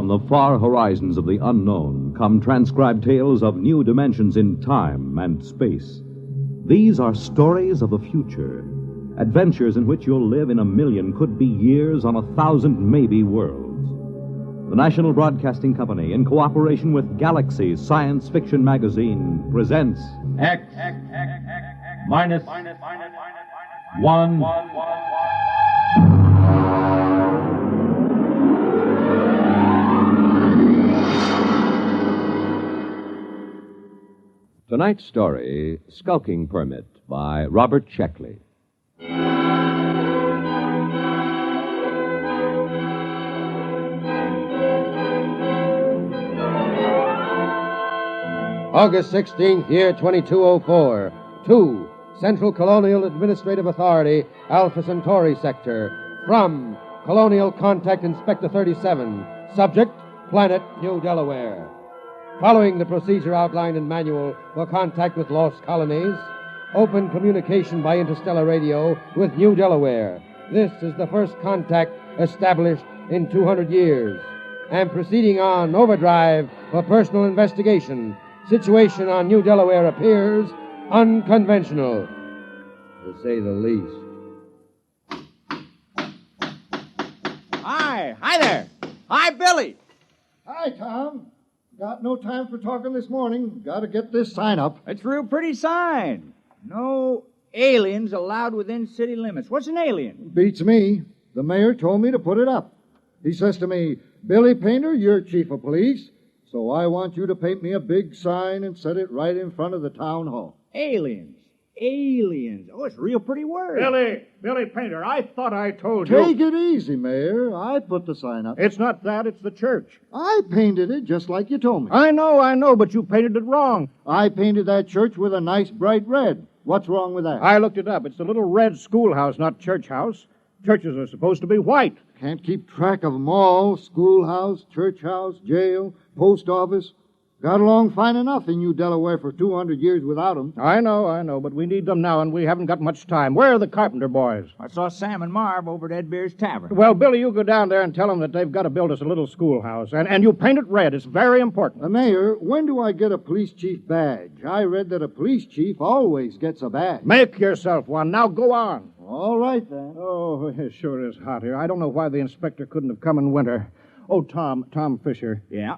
From the far horizons of the unknown come transcribed tales of new dimensions in time and space. These are stories of the future, adventures in which you'll live in a million, could be years, on 1,000 maybe worlds. The National Broadcasting Company, in cooperation with Galaxy Science Fiction Magazine, presents X minus 1. Tonight's story, Skulking Permit, by Robert Sheckley. August 16th, year 2204. 2. Central Colonial Administrative Authority, Alpha Centauri Sector. From Colonial Contact Inspector 37. Subject, Planet New Delaware. Following the procedure outlined in manual for contact with lost colonies, open communication by interstellar radio with New Delaware. This is the first contact established in 200 years. And proceeding on overdrive for personal investigation. Situation on New Delaware appears unconventional, to say the least. Hi there. Hi, Billy. Hi, Tom. Got no time for talking this morning. Got to get this sign up. It's a real pretty sign. No aliens allowed within city limits. What's an alien? Beats me. The mayor told me to put it up. He says to me, Billy Painter, you're chief of police, so I want you to paint me a big sign and set it right in front of the town hall. Aliens. Aliens. Oh, it's a real pretty word. Billy Painter, I thought I told you. Take it easy, Mayor. I put the sign up. It's not that, it's the church. I painted it just like you told me. I know, but you painted it wrong. I painted that church with a nice bright red. What's wrong with that? I looked it up. It's the little red schoolhouse, not church house. Churches are supposed to be white. Can't keep track of them all. Schoolhouse, church house, jail, post office. Got along fine enough in New Delaware for 200 years without them. I know, but we need them now, and we haven't got much time. Where are the carpenter boys? I saw Sam and Marv over at Ed Beer's Tavern. Well, Billy, you go down there and tell them that they've got to build us a little schoolhouse, and you paint it red. It's very important. Mayor, when do I get a police chief badge? I read that a police chief always gets a badge. Make yourself one. Now go on. All right, then. Oh, it sure is hot here. I don't know why the inspector couldn't have come in winter. Oh, Tom Fisher. Yeah.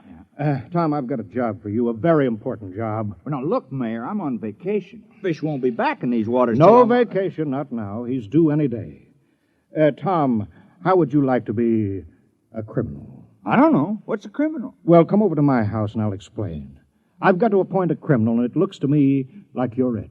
Tom, I've got a job for you, a very important job. Well, now, look, Mayor, I'm on vacation. Fish won't be back in these waters. No vacation, not now. He's due any day. Tom, how would you like to be a criminal? I don't know. What's a criminal? Well, come over to my house and I'll explain. I've got to appoint a criminal, and it looks to me like you're it.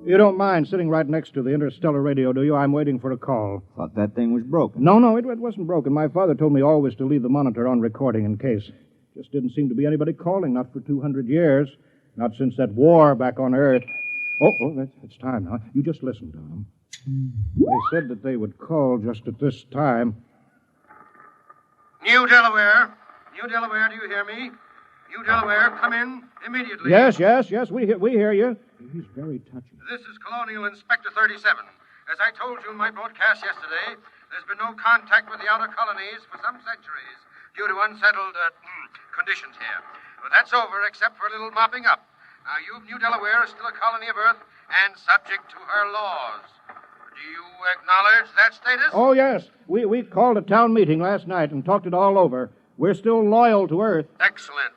You don't mind sitting right next to the interstellar radio, do you? I'm waiting for a call. Thought that thing was broken. No, it wasn't broken. My father told me always to leave the monitor on recording in case. Just didn't seem to be anybody calling, not for 200 years. Not since that war back on Earth. Oh, it's time now. You just listen, Tom. They said that they would call just at this time. New Delaware, do you hear me? New Delaware, come in immediately. Yes, we hear you. He's very touchy. This is Colonial Inspector 37. As I told you in my broadcast yesterday, there's been no contact with the outer colonies for some centuries due to unsettled conditions here. But that's over, except for a little mopping up. Now, New Delaware is still a colony of Earth and subject to her laws. Do you acknowledge that status? Oh, yes. We called a town meeting last night and talked it all over. We're still loyal to Earth. Excellent.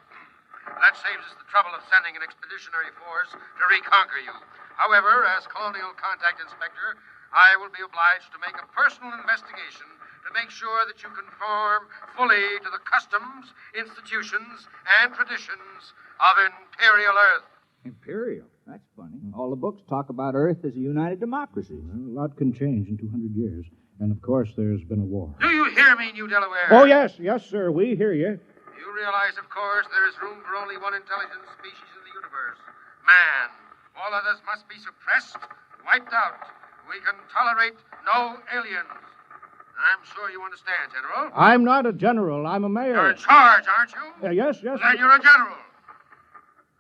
That saves us the trouble of sending an expeditionary force to reconquer you. However, as Colonial Contact Inspector, I will be obliged to make a personal investigation to make sure that you conform fully to the customs, institutions, and traditions of Imperial Earth. Imperial? That's funny. All the books talk about Earth as a united democracy. Well, a lot can change in 200 years. And, of course, there's been a war. Do you hear me, New Delaware? Oh, yes, sir, we hear you. You realize, of course, there is room for only one intelligent species in the universe. Man. All others must be suppressed, wiped out. We can tolerate no aliens. I'm sure you understand, General. I'm not a general. I'm a mayor. You're in charge, aren't you? Yes. Then you're a general.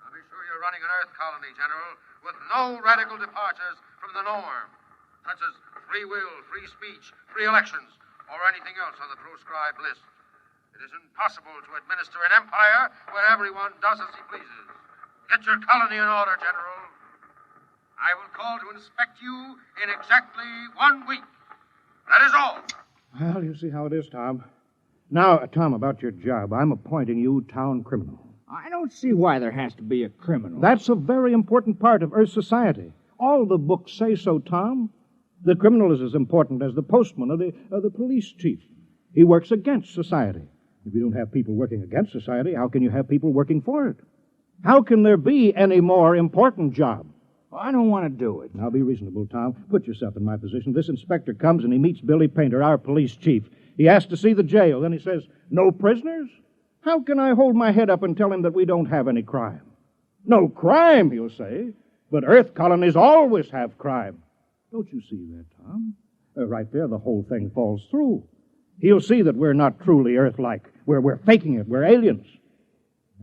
I'll be sure you're running an Earth colony, General, with no radical departures from the norm. such as free will, free speech, free elections, or anything else on the proscribed list. It is impossible to administer an empire where everyone does as he pleases. Get your colony in order, General. I will call to inspect you in exactly 1 week. That is all. Well, you see how it is, Tom. Now, Tom, about your job. I'm appointing you town criminal. I don't see why there has to be a criminal. That's a very important part of Earth society. All the books say so, Tom. The criminal is as important as the postman or the police chief. He works against society. If you don't have people working against society, how can you have people working for it? How can there be any more important job? Well, I don't want to do it. Now, be reasonable, Tom. Put yourself in my position. This inspector comes and he meets Billy Painter, our police chief. He asks to see the jail. Then he says, "No prisoners?" How can I hold my head up and tell him that we don't have any crime? No crime, he'll say. But Earth colonies always have crime. Don't you see that, Tom? Right there, the whole thing falls through. He'll see that we're not truly Earth-like. We're faking it. We're aliens.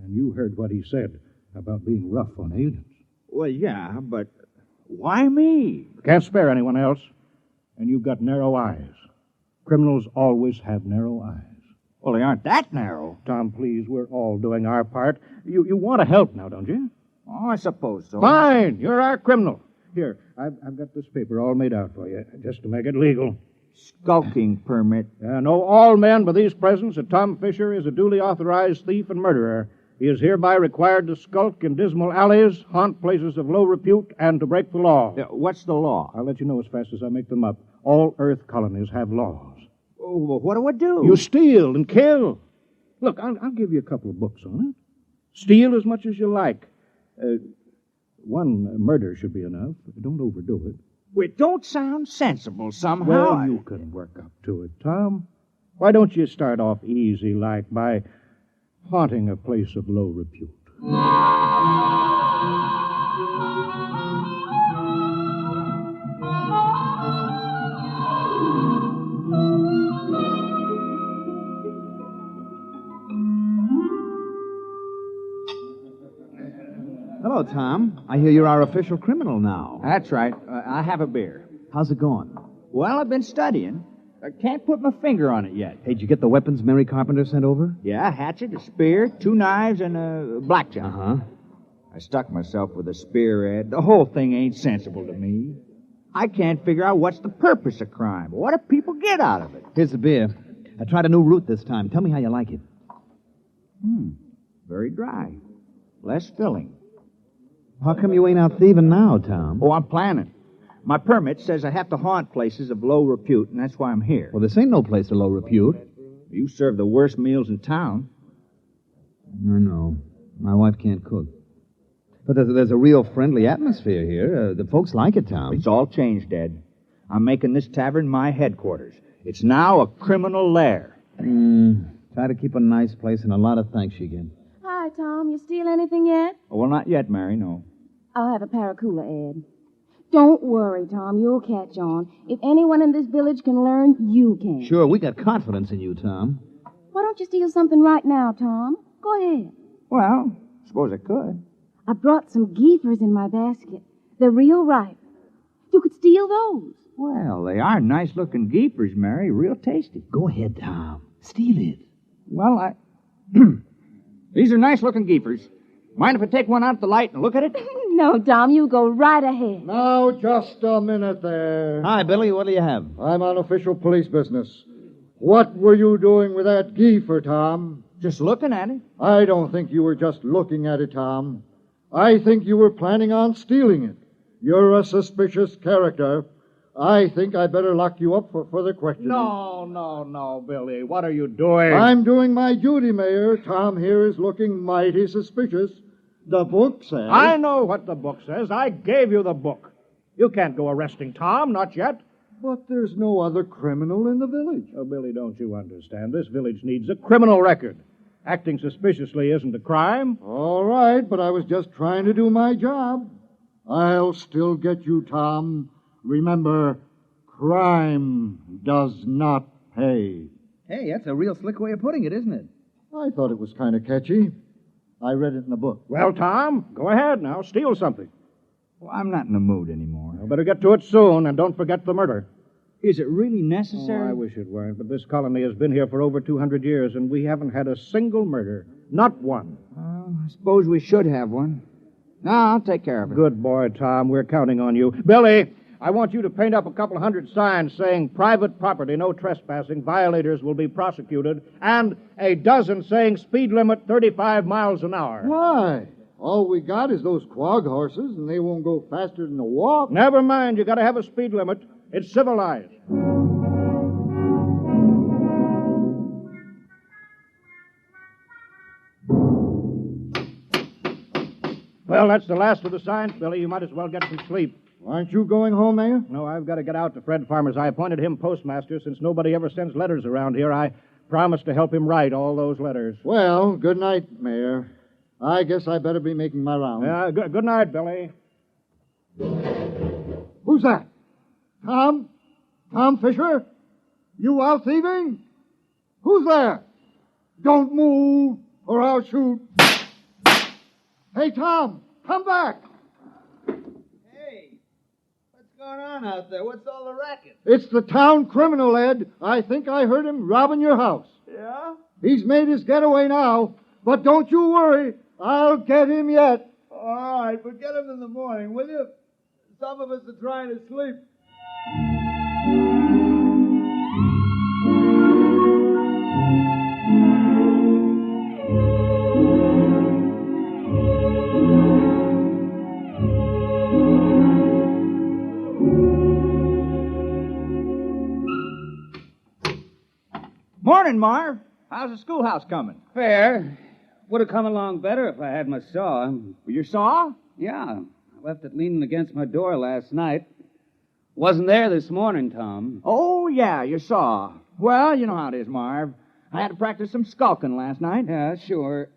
And you heard what he said about being rough on aliens. Well, yeah, but why me? Can't spare anyone else. And you've got narrow eyes. Criminals always have narrow eyes. Well, they aren't that narrow. Tom, please, we're all doing our part. You want to help now, don't you? Oh, I suppose so. Fine. You're our criminal. Here, I've got this paper all made out for you, just to make it legal. Skulking permit. Know all men by these presents that Tom Fisher is a duly authorized thief and murderer. He is hereby required to skulk in dismal alleys, haunt places of low repute, and to break the law. What's the law? I'll let you know as fast as I make them up. All Earth colonies have laws. Oh, well, what do I do? You steal and kill. Look, I'll give you a couple of books on it. Steal as much as you like. One murder should be enough. Don't overdo it. Well, it don't sound sensible somehow. Well, you can work up to it, Tom. Why don't you start off easy, like by haunting a place of low repute? Hello, Tom. I hear you're our official criminal now. That's right. I have a beer. How's it going? Well, I've been studying. I can't put my finger on it yet. Hey, did you get the weapons Mary Carpenter sent over? Yeah, a hatchet, a spear, 2 knives, and a blackjack. Uh-huh. I stuck myself with a spear, Ed. The whole thing ain't sensible to me. I can't figure out what's the purpose of crime. What do people get out of it? Here's the beer. I tried a new route this time. Tell me how you like it. Very dry. Less filling. How come you ain't out thieving now, Tom? Oh, I'm planning. My permit says I have to haunt places of low repute, and that's why I'm here. Well, this ain't no place of low repute. You serve the worst meals in town. I know. My wife can't cook. But there's a real friendly atmosphere here. The folks like it, Tom. It's all changed, Ed. I'm making this tavern my headquarters. It's now a criminal lair. Try to keep a nice place, and a lot of thanks you get. Hi, Tom. You steal anything yet? Oh, well, not yet, Mary, no. I'll have a Paracuda, Ed. Don't worry, Tom. You'll catch on. If anyone in this village can learn, you can. Sure, we got confidence in you, Tom. Why don't you steal something right now, Tom? Go ahead. Well, suppose I could. I brought some geefers in my basket. They're real ripe. You could steal those. Well, they are nice-looking geepers, Mary. Real tasty. Go ahead, Tom. Steal it. Well, These are nice-looking geepers. Mind if I take one out of the light and look at it? No, Tom, you go right ahead. Now, just a minute there. Hi, Billy. What do you have? I'm on official police business. What were you doing with that geifer, Tom? Just looking at it. I don't think you were just looking at it, Tom. I think you were planning on stealing it. You're a suspicious character. I think I'd better lock you up for further questioning. No, Billy. What are you doing? I'm doing my duty, Mayor. Tom here is looking mighty suspicious. The book says... I know what the book says. I gave you the book. You can't go arresting Tom, not yet. But there's no other criminal in the village. Oh, Billy, don't you understand? This village needs a criminal record. Acting suspiciously isn't a crime. All right, but I was just trying to do my job. I'll still get you, Tom. Remember, crime does not pay. Hey, that's a real slick way of putting it, isn't it? I thought it was kind of catchy. I read it in a book. Well, Tom, go ahead now. Steal something. Well, I'm not in the mood anymore. Well, better get to it soon, and don't forget the murder. Is it really Oh, necessary? I wish it weren't, but this colony has been here for over 200 years, and we haven't had a single murder. Not one. Well, I suppose we should have one. No, I'll take care of it. Good boy, Tom. We're counting on you. Billy, I want you to paint up a couple hundred signs saying private property, no trespassing, violators will be prosecuted, and a dozen saying speed limit 35 miles an hour. Why? All we got is those quag horses, and they won't go faster than a walk. Never mind. You got to have a speed limit. It's civilized. Well, that's the last of the signs, Billy. You might as well get some sleep. Aren't you going home, Mayor? No, I've got to get out to Fred Farmers. I appointed him postmaster. Since nobody ever sends letters around here, I promised to help him write all those letters. Well, good night, Mayor. I guess I better be making my rounds. Yeah, good night, Billy. Who's that? Tom? Tom Fisher? You out thieving? Who's there? Don't move, or I'll shoot. Hey, Tom, come back. Hey, what's going on out there? What's all the racket? It's the town criminal, Ed. I think I heard him robbing your house. Yeah? He's made his getaway now, but don't you worry. I'll get him yet. All right, but get him in the morning, will you? Some of us are trying to sleep. Morning, Marv. How's the schoolhouse coming? Fair. Would have come along better if I had my saw. Your saw? Yeah. I left it leaning against my door last night. Wasn't there this morning, Tom. Oh, yeah, your saw. Well, you know how it is, Marv. I had to practice some skulking last night. Yeah, sure.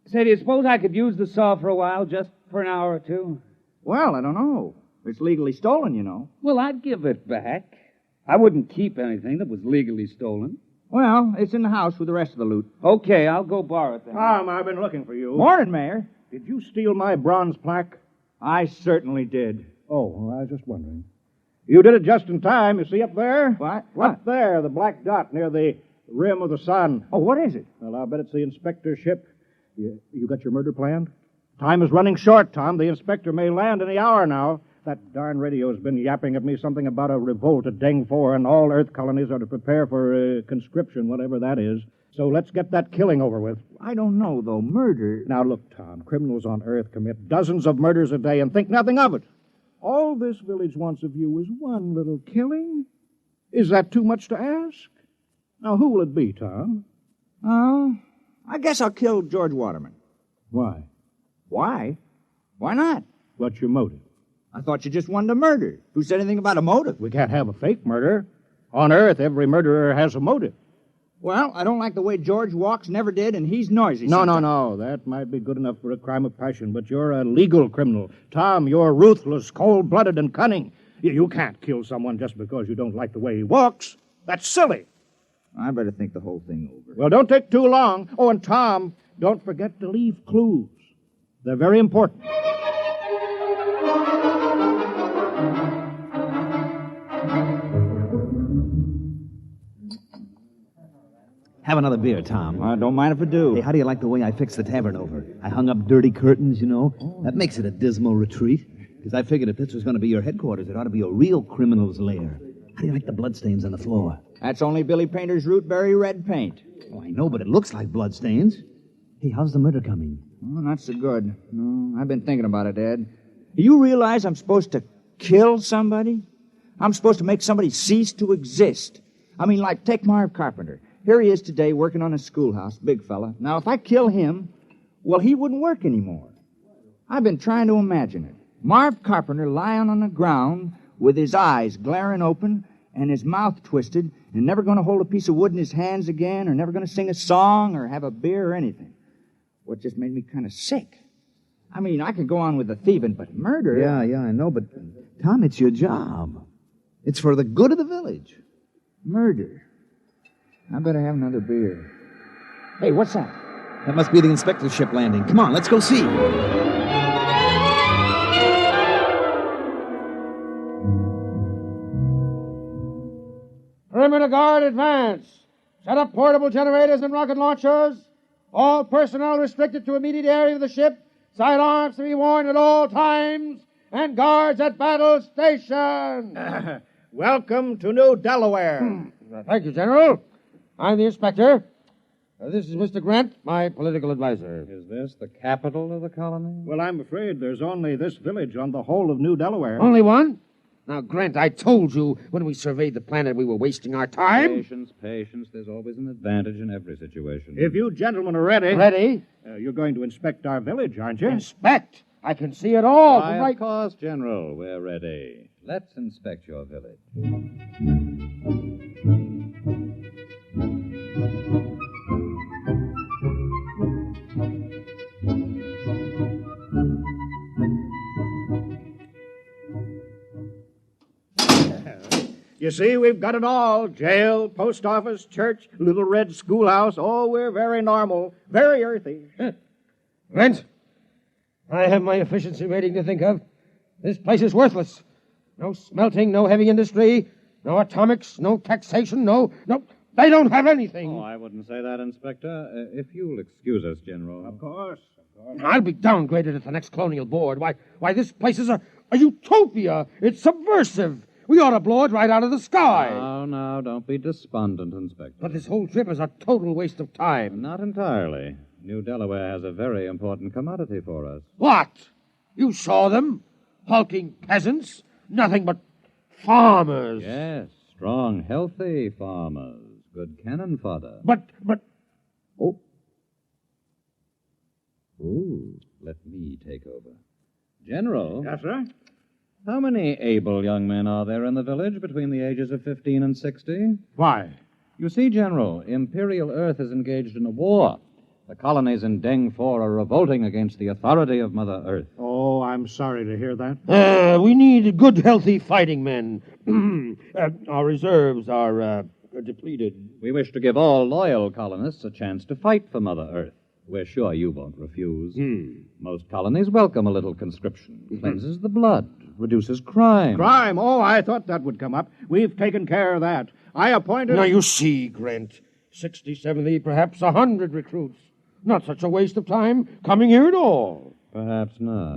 Say, do you suppose I could use the saw for a while, just for an hour or two? Well, I don't know. It's legally stolen, you know. Well, I'd give it back. I wouldn't keep anything that was legally stolen. Well, it's in the house with the rest of the loot. Okay, I'll go borrow it then. Tom, I've been looking for you. Morning, Mayor. Did you steal my bronze plaque? I certainly did. Oh, well, I was just wondering. You did it just in time. You see up there? What? Up there, the black dot near the rim of the sun. Oh, what is it? Well, I'll bet it's the inspector's ship. You got your murder planned? Time is running short, Tom. The inspector may land any hour now. That darn radio's been yapping at me something about a revolt at Deng 4, and all Earth colonies are to prepare for conscription, whatever that is. So let's get that killing over with. I don't know, though. Murder. Now, look, Tom, criminals on Earth commit dozens of murders a day and think nothing of it. All this village wants of you is one little killing. Is that too much to ask? Now, who will it be, Tom? Oh, I guess I'll kill George Waterman. Why? Why? Why not? What's your motive? I thought you just wanted to murder. Who said anything about a motive? We can't have a fake murder. On Earth, every murderer has a motive. Well, I don't like the way George walks, never did, and he's noisy. No. That might be good enough for a crime of passion, but you're a legal criminal. Tom, you're ruthless, cold-blooded, and cunning. You can't kill someone just because you don't like the way he walks. That's silly. I better think the whole thing over. Well, don't take too long. Oh, and Tom, don't forget to leave clues. They're very important. Have another beer, Tom. I don't mind if I do. Hey, how do you like the way I fixed the tavern over? I hung up dirty curtains, you know. That makes it a dismal retreat. Because I figured if this was going to be your headquarters, it ought to be a real criminal's lair. How do you like the bloodstains on the floor? That's only Billy Painter's rootberry red paint. Oh, I know, but it looks like bloodstains. Hey, how's the murder coming? Oh, not so good. No, I've been thinking about it, Ed. Do you realize I'm supposed to kill somebody? I'm supposed to make somebody cease to exist. I mean, like, take Marv Carpenter. Here he is today working on a schoolhouse, big fella. Now, if I kill him, well, he wouldn't work anymore. I've been trying to imagine it. Marv Carpenter lying on the ground with his eyes glaring open and his mouth twisted and never going to hold a piece of wood in his hands again or never going to sing a song or have a beer or anything. Well, it just made me kind of sick. I mean, I could go on with the thieving, but murder... Yeah, I know, but, Tom, it's your job. It's for the good of the village. Murder. I better have another beer. Hey, what's that? That must be the inspector's ship landing. Come on, let's go see. Perimeter guard advance. Set up portable generators and rocket launchers. All personnel restricted to immediate area of the ship. Sidearms to be worn at all times. And guards at battle station. Welcome to New Delaware. Thank you, General. I'm the inspector. This is Mr. Grant, my political advisor. Is this the capital of the colony? Well, I'm afraid there's only this village on the whole of New Delaware. Only one? Now, Grant, I told you when we surveyed the planet we were wasting our time. Patience. There's always an advantage in every situation. If you gentlemen are ready... Ready? You're going to inspect our village, aren't you? Inspect? I can see it all. Why, of course, General. We're ready. Let's inspect your village. You see, we've got it all. Jail, post office, church, little red schoolhouse. Oh, we're very normal, very earthy. Grant, I have my efficiency rating to think of. This place is worthless. No smelting, no heavy industry, no atomics, no taxation, no... They don't have anything. Oh, I wouldn't say that, Inspector. If you'll excuse us, General. Of course. I'll be downgraded at the next colonial board. Why, this place is a utopia. It's subversive. We ought to blow it right out of the sky. Now, don't be despondent, Inspector. But this whole trip is a total waste of time. Not entirely. New Delaware has a very important commodity for us. What? You saw them? Hulking peasants? Nothing but farmers. Yes, strong, healthy farmers. Good cannon fodder. But... Oh. Ooh, let me take over. General. Yes, sir? How many able young men are there in the village between the ages of 15 and 60? Why? You see, General, Imperial Earth is engaged in a war. The colonies in Deng 4 are revolting against the authority of Mother Earth. Oh, I'm sorry to hear that. We need good, healthy fighting men. Our reserves are depleted. We wish to give all loyal colonists a chance to fight for Mother Earth. We're sure you won't refuse. Most colonies welcome a little conscription. Cleanses the blood, reduces crime. Crime? Oh, I thought that would come up. We've taken care of that. I appointed... Now, you see, Grant, 60, 70, perhaps 100 recruits. Not such a waste of time coming here at all. Perhaps not.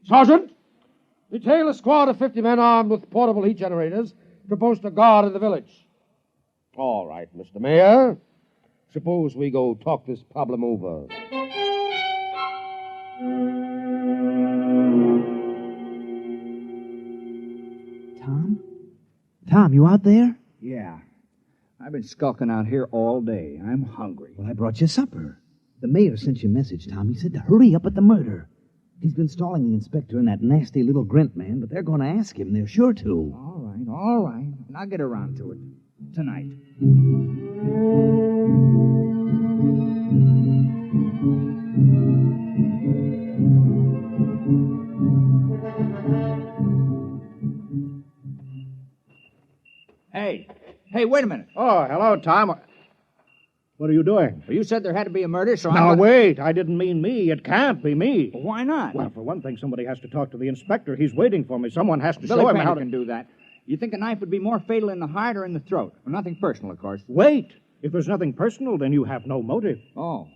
Sergeant, detail a squad of 50 men armed with portable heat generators to post a guard in the village. All right, Mr. Mayor. Suppose we go talk this problem over. Tom, you out there? Yeah. I've been skulking out here all day. I'm hungry. Well, I brought you supper. The mayor sent you a message, Tom. He said to hurry up at the murder. He's been stalling the inspector and that nasty little Grint man, but they're going to ask him. They're sure to. All right. And I'll get around to it tonight. Hey, wait a minute. Oh, hello, Tom. What are you doing? Well, you said there had to be a murder, so Now, wait. I didn't mean me. It can't be me. Well, why not? Well, for one thing, somebody has to talk to the inspector. He's waiting for me. Someone has to Billy show him Painter how to... can do that. You think a knife would be more fatal in the heart or in the throat? Well, nothing personal, of course. Wait. If there's nothing personal, then you have no motive. Oh.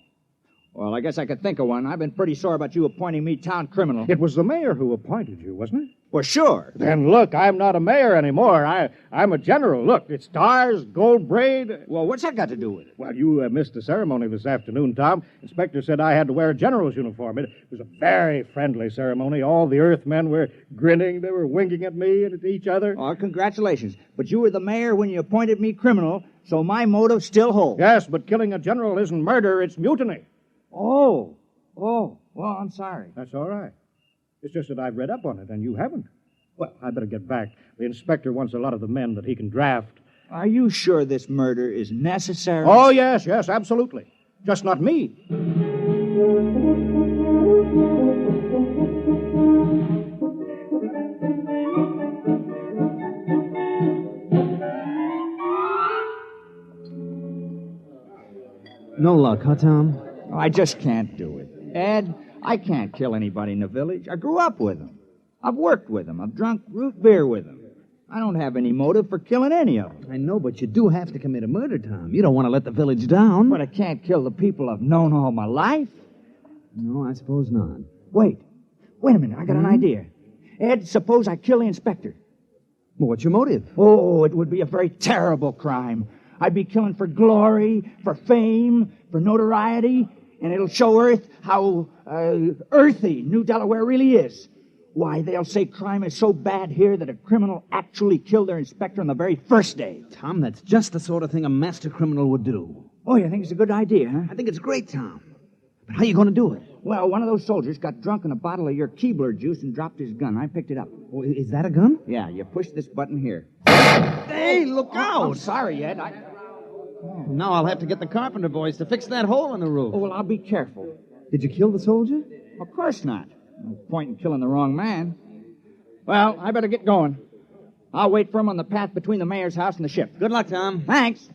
Well, I guess I could think of one. I've been pretty sore about you appointing me town criminal. It was the mayor who appointed you, wasn't it? Well, sure. Then look, I'm not a mayor anymore. I'm a general. Look, it's stars, gold braid. Well, what's that got to do with it? Well, you missed the ceremony this afternoon, Tom. Inspector said I had to wear a general's uniform. It was a very friendly ceremony. All the Earthmen were grinning. They were winking at me and at each other. Oh, congratulations. But you were the mayor when you appointed me criminal, so my motive still holds. Yes, but killing a general isn't murder, it's mutiny. Oh, well, I'm sorry. That's all right. It's just that I've read up on it, and you haven't. Well, I better get back. The inspector wants a lot of the men that he can draft. Are you sure this murder is necessary? Oh, yes, absolutely. Just not me. No luck, huh, Tom? I just can't do it. Ed, I can't kill anybody in the village. I grew up with them. I've worked with them. I've drunk root beer with them. I don't have any motive for killing any of them. I know, but you do have to commit a murder, Tom. You don't want to let the village down. But I can't kill the people I've known all my life. No, I suppose not. Wait a minute. I got an idea. Ed, suppose I kill the inspector. Well, what's your motive? Oh, it would be a very terrible crime. I'd be killing for glory, for fame, for notoriety, and it'll show Earth how earthy New Delaware really is. Why, they'll say crime is so bad here that a criminal actually killed their inspector on the very first day. Tom, that's just the sort of thing a master criminal would do. Oh, you think it's a good idea, huh? I think it's great, Tom. But how are you going to do it? Well, one of those soldiers got drunk on a bottle of your Keebler juice and dropped his gun. I picked it up. Oh, is that a gun? Yeah, you push this button here. Hey, look out! I'm sorry, Ed. Now I'll have to get the carpenter boys to fix that hole in the roof. Oh, well, I'll be careful. Did you kill the soldier? Of course not. No point in killing the wrong man. Well, I better get going. I'll wait for him on the path between the mayor's house and the ship. Good luck, Tom. Thanks.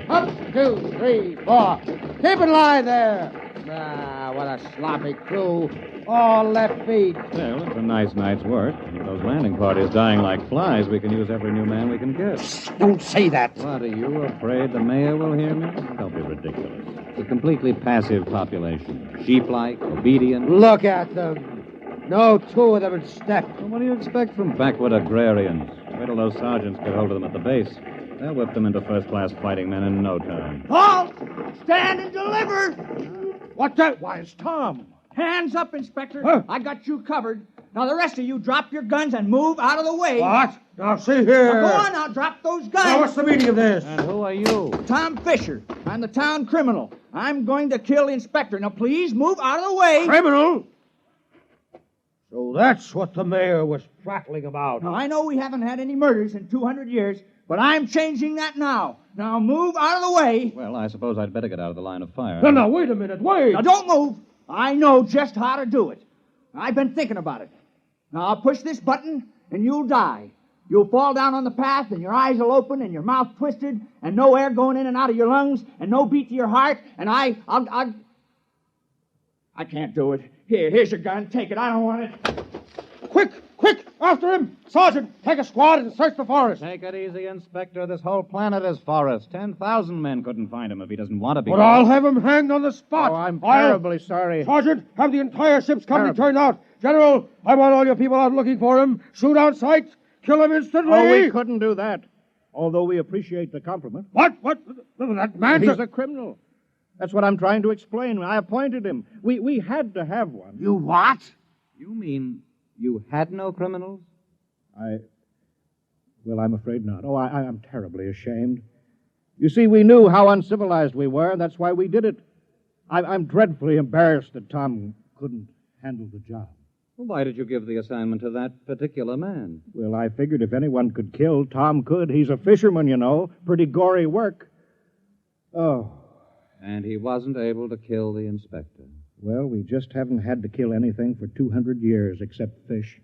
Up, 2, 3, 4. Keep in line there. Ah, what a sloppy crew. All left feet. Well, it's a nice night's work. With those landing parties dying like flies, we can use every new man we can get. Don't say that. What, are you afraid the mayor will hear me? Don't be ridiculous. It's a completely passive population. Sheep-like, obedient. Look at them. No two of them in step. Well, what do you expect from backward agrarians? Wait till those sergeants get hold of them at the base. They'll whip them into first-class fighting men in no time. Halt! Stand and deliver! What's that? Why, it's Tom. Hands up, Inspector. Huh? I got you covered. Now, the rest of you drop your guns and move out of the way. What? Now, see here. Now, go on now, drop those guns. Now, what's the meaning of this? And who are you? Tom Fisher. I'm the town criminal. I'm going to kill the inspector. Now, please move out of the way. Criminal? So that's what the mayor was prattling about. Now, I know we haven't had any murders in 200 years, but I'm changing that now. Now, move out of the way. Well, I suppose I'd better get out of the line of fire. No, no, wait a minute, wait. Now, don't move. I know just how to do it. I've been thinking about it. Now, I'll push this button, and you'll die. You'll fall down on the path, and your eyes will open, and your mouth twisted, and no air going in and out of your lungs, and no beat to your heart, and I can't do it. Here's your gun. Take it. I don't want it. Quick, after him. Sergeant, take a squad and search the forest. Take it easy, Inspector. This whole planet is forest. 10,000 men couldn't find him if he doesn't want to be. But I'll have him hanged on the spot. Oh, I'm terribly sorry. Sergeant, have the entire ship's company turned out. General, I want all your people out looking for him. Shoot on sight. Kill him instantly. Oh, we couldn't do that. Although we appreciate the compliment. What? That man's He's a criminal. That's what I'm trying to explain. I appointed him. We had to have one. You what? You mean you had no criminals? Well, I'm afraid not. Oh, I'm terribly ashamed. You see, we knew how uncivilized we were, and that's why we did it. I'm dreadfully embarrassed that Tom couldn't handle the job. Well, why did you give the assignment to that particular man? Well, I figured if anyone could kill, Tom could. He's a fisherman, you know. Pretty gory work. Oh. And he wasn't able to kill the inspector. Well, we just haven't had to kill anything for 200 years except fish.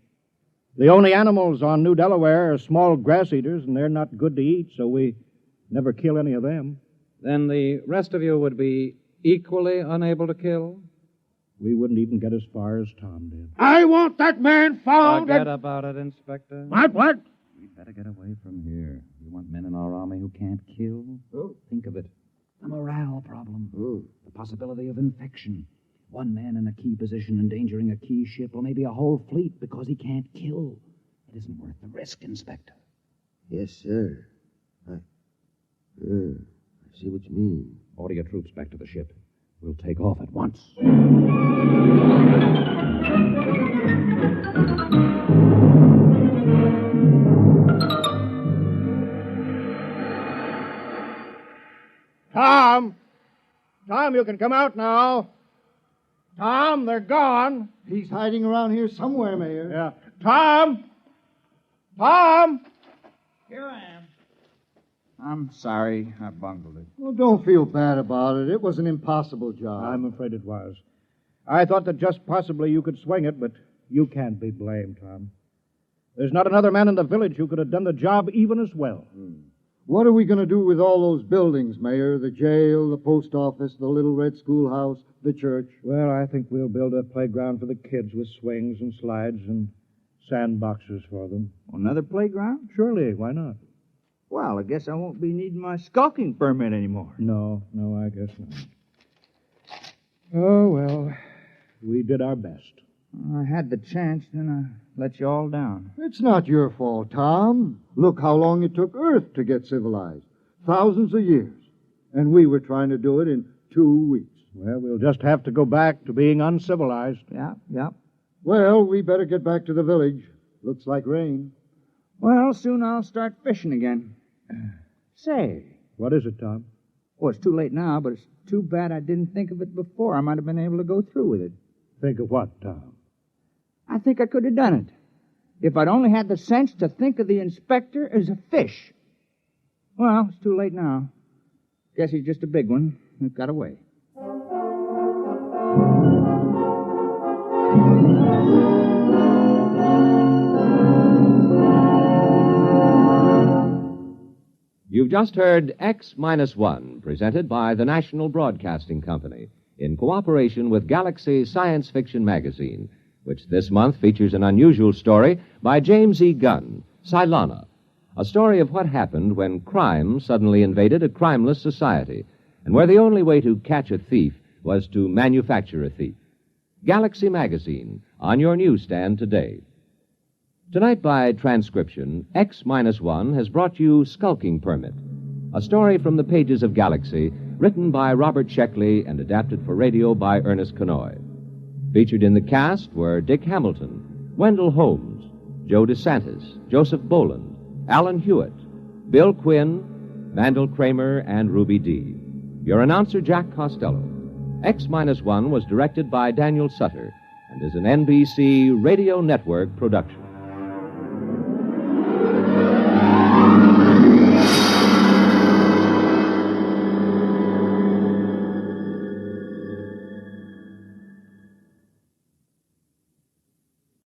The only animals on New Delaware are small grass eaters, and they're not good to eat, so we never kill any of them. Then the rest of you would be equally unable to kill? We wouldn't even get as far as Tom did. I want that man found. Forget about it, Inspector. What? We'd better get away from here. You want men in our army who can't kill? Oh. Think of it. A morale problem. The possibility of infection. One man in a key position endangering a key ship, or maybe a whole fleet because he can't kill. It isn't worth the risk, Inspector. Yes, sir. I see what you mean. Order your troops back to the ship. We'll take off at once. Tom! Tom, you can come out now. Tom, they're gone. He's hiding around here somewhere, Mayor. Yeah. Tom! Tom! Here I am. I'm sorry I bungled it. Well, don't feel bad about it. It was an impossible job. I'm afraid it was. I thought that just possibly you could swing it, but you can't be blamed, Tom. There's not another man in the village who could have done the job even as well. What are we going to do with all those buildings, Mayor? The jail, the post office, the little red schoolhouse, the church? Well, I think we'll build a playground for the kids with swings and slides and sandboxes for them. Another playground? Surely, why not? Well, I guess I won't be needing my skulking permit anymore. No, I guess not. Oh, well, we did our best. I had the chance, then I let you all down. It's not your fault, Tom. Look how long it took Earth to get civilized. Thousands of years. And we were trying to do it in 2 weeks. Well, we'll just have to go back to being uncivilized. Yeah. Well, we better get back to the village. Looks like rain. Well, soon I'll start fishing again. Say. What is it, Tom? Oh, it's too late now, but it's too bad I didn't think of it before. I might have been able to go through with it. Think of what, Tom? I think I could have done it. If I'd only had the sense to think of the inspector as a fish. Well, it's too late now. Guess he's just a big one that got away. You've just heard X-1, presented by the National Broadcasting Company, in cooperation with Galaxy Science Fiction Magazine, which this month features an unusual story by James E. Gunn, Cylana, a story of what happened when crime suddenly invaded a crimeless society, and where the only way to catch a thief was to manufacture a thief. Galaxy Magazine, on your newsstand today. Tonight, by transcription, X-1 has brought you Skulking Permit, a story from the pages of Galaxy, written by Robert Sheckley and adapted for radio by Ernest Kenoy. Featured in the cast were Dick Hamilton, Wendell Holmes, Joe DeSantis, Joseph Boland, Alan Hewitt, Bill Quinn, Mandel Kramer, and Ruby Dee. Your announcer, Jack Costello. X-1 was directed by Daniel Sutter and is an NBC Radio Network production.